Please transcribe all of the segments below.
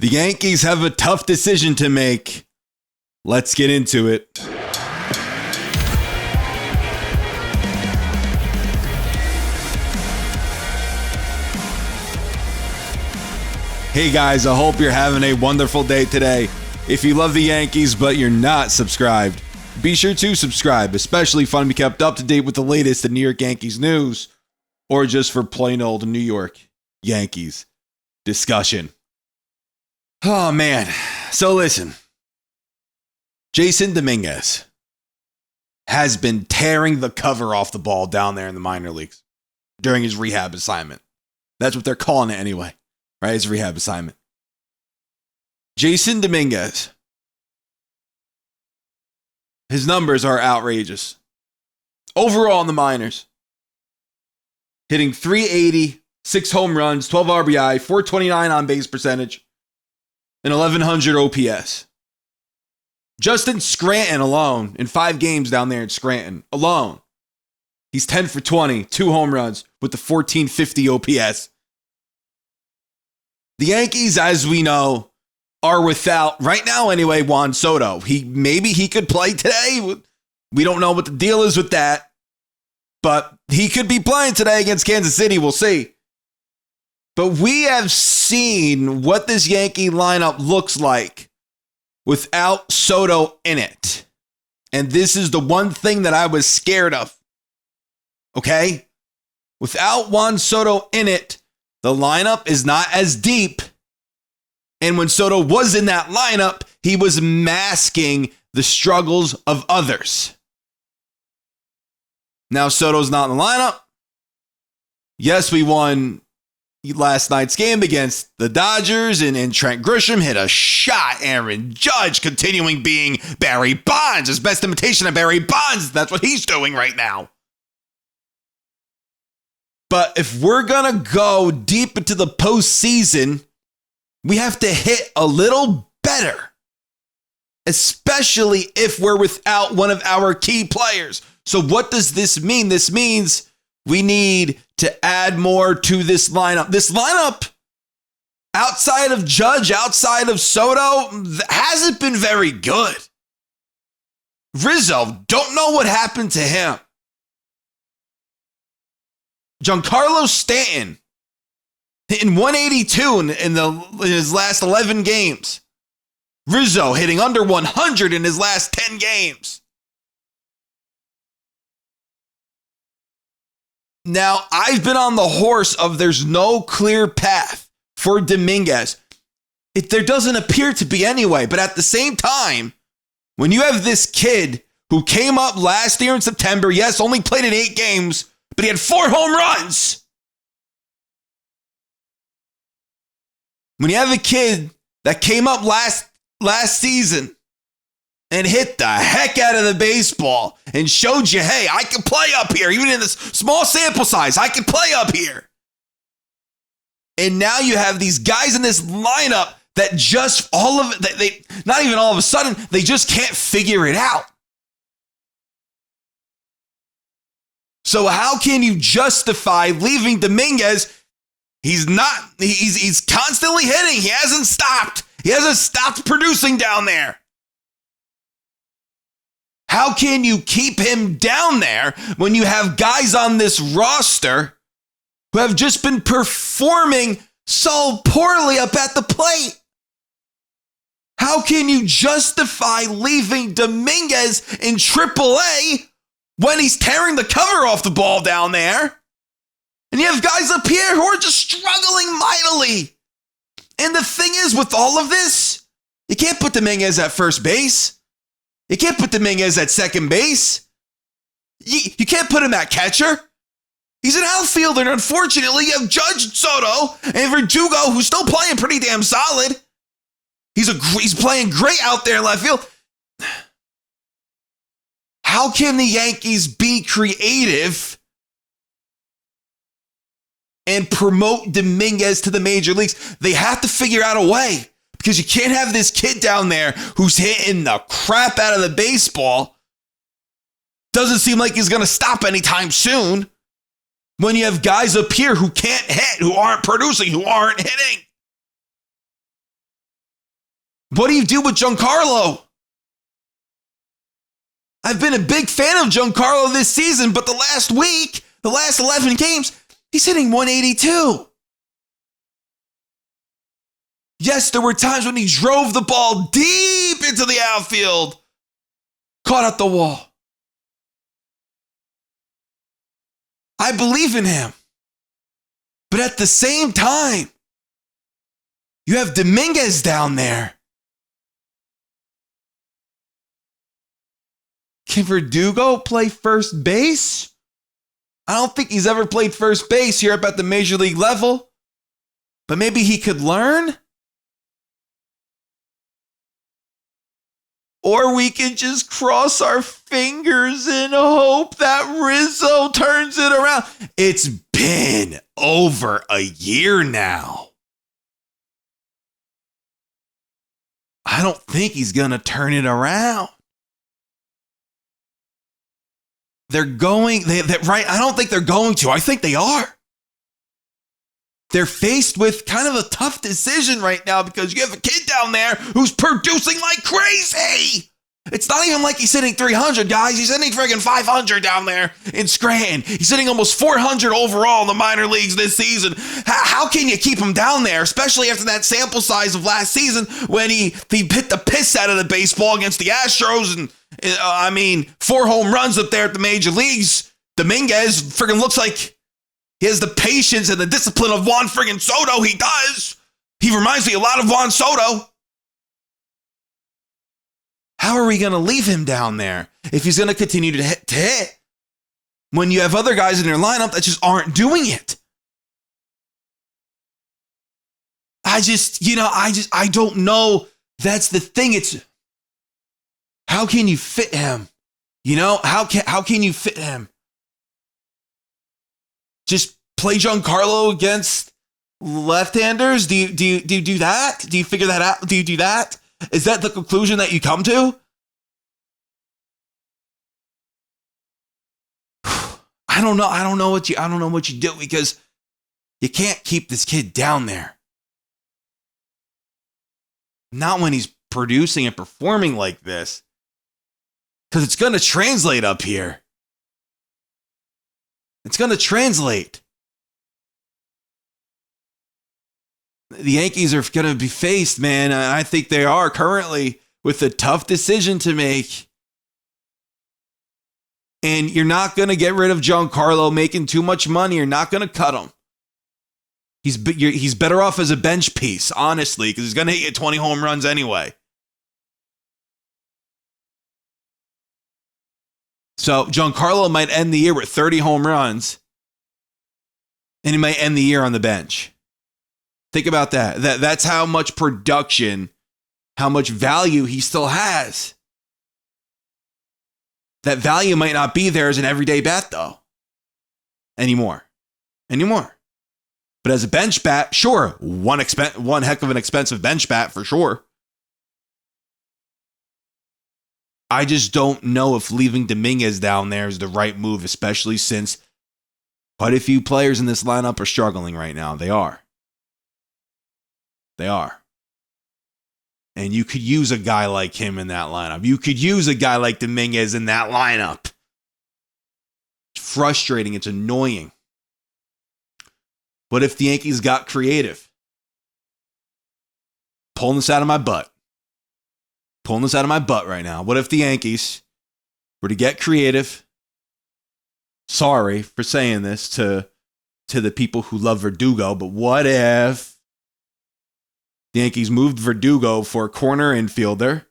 The Yankees have a tough decision to make. Let's get into it. Hey guys, I hope you're having a wonderful day today. If you love the Yankees but you're not subscribed, be sure to subscribe, especially if you want to be kept up to date with the latest in New York Yankees news, or just for plain old New York Yankees discussion. Oh man, so listen. Jasson Dominguez has been tearing the cover off the ball down there in the minor leagues during his rehab assignment. That's what they're calling it anyway, right? His rehab assignment. Jasson Dominguez, his numbers are outrageous. Overall in the minors, hitting .380, 6 home runs, 12 RBI, .429 on base percentage, and 1,100 OPS. Just in Scranton alone, in 5 games down there in Scranton alone, he's 10 for 20, 2 home runs with the 1,450 OPS. The Yankees, as we know, are without, right now anyway, Juan Soto. Maybe he could play today. We don't know what the deal is with that. But he could be playing today against Kansas City. We'll see. But we have seen what this Yankee lineup looks like without Soto in it. And this is the one thing that I was scared of. Okay? Without Juan Soto in it, the lineup is not as deep. And when Soto was in that lineup, he was masking the struggles of others. Now Soto's not in the lineup. Yes, we won last night's game against the Dodgers, and Trent Grisham hit a shot. Aaron Judge continuing being Barry Bonds, his best imitation of Barry Bonds. That's what he's doing right now. But if we're going to go deep into the postseason, we have to hit a little better, especially if we're without one of our key players. So what does this mean? This means we need to add more to this lineup. This lineup, outside of Judge, outside of Soto, hasn't been very good. Rizzo, don't know what happened to him. Giancarlo Stanton, hitting 182 in his last 11 games. Rizzo hitting under 100 in his last 10 games. Now, I've been on the horse of there's no clear path for Dominguez. There doesn't appear to be anyway, but at the same time, when you have this kid who came up last year in September, yes, only played in 8 games, but he had 4 home runs. When you have a kid that came up last season and hit the heck out of the baseball and showed you, hey, I can play up here, even in this small sample size, I can play up here. And now you have these guys in this lineup that just not even all of a sudden, they just can't figure it out. So how can you justify leaving Dominguez? He's constantly hitting. He hasn't stopped. He hasn't stopped producing down there. How can you keep him down there when you have guys on this roster who have just been performing so poorly up at the plate? How can you justify leaving Dominguez in AAA when he's tearing the cover off the ball down there? And you have guys up here who are just struggling mightily. And the thing is, with all of this, you can't put Dominguez at first base. You can't put Dominguez at second base. You can't put him at catcher. He's an outfielder, and unfortunately, you have Judge, Soto, and Verdugo, who's still playing pretty damn solid. He's playing great out there in left field. How can the Yankees be creative and promote Dominguez to the major leagues? They have to figure out a way, because you can't have this kid down there who's hitting the crap out of the baseball. Doesn't seem like he's going to stop anytime soon. When you have guys up here who can't hit, who aren't producing, who aren't hitting. What do you do with Giancarlo? I've been a big fan of Giancarlo this season, but the last 11 games, he's hitting 182. Yes, there were times when he drove the ball deep into the outfield, caught at the wall. I believe in him. But at the same time, you have Dominguez down there. Can Verdugo play first base? I don't think he's ever played first base here up at the major league level. But maybe he could learn? Or we can just cross our fingers and hope that Rizzo turns it around. It's been over a year now. I don't think he's going to turn it around. They're going, right? I don't think they're going to. I think they are. They're faced with kind of a tough decision right now because you have a kid down there who's producing like crazy. It's not even like he's hitting 300, guys. He's hitting friggin' 500 down there in Scranton. He's hitting almost 400 overall in the minor leagues this season. How can you keep him down there, especially after that sample size of last season when he hit the piss out of the baseball against the Astros and, 4 home runs up there at the major leagues. Dominguez friggin' looks like he has the patience and the discipline of Juan friggin' Soto. He does. He reminds me a lot of Juan Soto. How are we going to leave him down there if he's going to continue to hit when you have other guys in your lineup that just aren't doing it? I don't know. That's the thing. It's how can you fit him? How can you fit him? Just play Giancarlo against left-handers? Do you do that? Do you figure that out? Do you do that? Is that the conclusion that you come to? I don't know. I don't know what you do because you can't keep this kid down there. Not when he's producing and performing like this. Because it's going to translate up here. It's going to translate. The Yankees are going to be faced, man. I think they are currently with a tough decision to make. And you're not going to get rid of Giancarlo making too much money. You're not going to cut him. He's better off as a bench piece, honestly, because he's going to hit you 20 home runs anyway. So Giancarlo might end the year with 30 home runs, and he might end the year on the bench. Think about that. That's how much production, how much value he still has. That value might not be there as an everyday bat, though, anymore. But as a bench bat, sure, one heck of an expensive bench bat for sure. I just don't know if leaving Dominguez down there is the right move, especially since quite a few players in this lineup are struggling right now. They are. And you could use a guy like him in that lineup. You could use a guy like Dominguez in that lineup. It's frustrating. It's annoying. What if the Yankees got creative? Pulling this out of my butt right now. What if the Yankees were to get creative? Sorry for saying this to the people who love Verdugo, but what if the Yankees moved Verdugo for a corner infielder,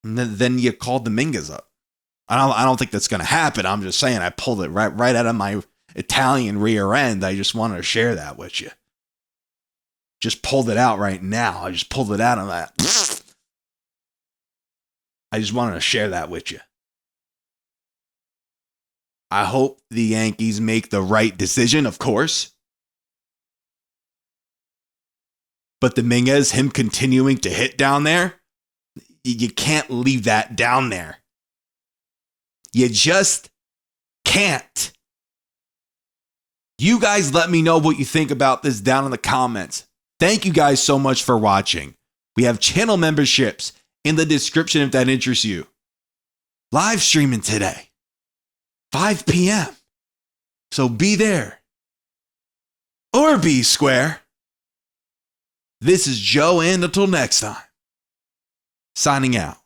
and then you called Dominguez up? I don't think that's going to happen. I'm just saying I pulled it right out of my Italian rear end. I just wanted to share that with you. Just pulled it out right now. I just pulled it out of that. I just wanted to share that with you. I hope the Yankees make the right decision, of course. But Dominguez, him continuing to hit down there, you can't leave that down there. You just can't. You guys let me know what you think about this down in the comments. Thank you guys so much for watching. We have channel memberships in the description if that interests you. Live streaming today, 5 p.m. So be there or be square. This is Joe, and until next time, signing out.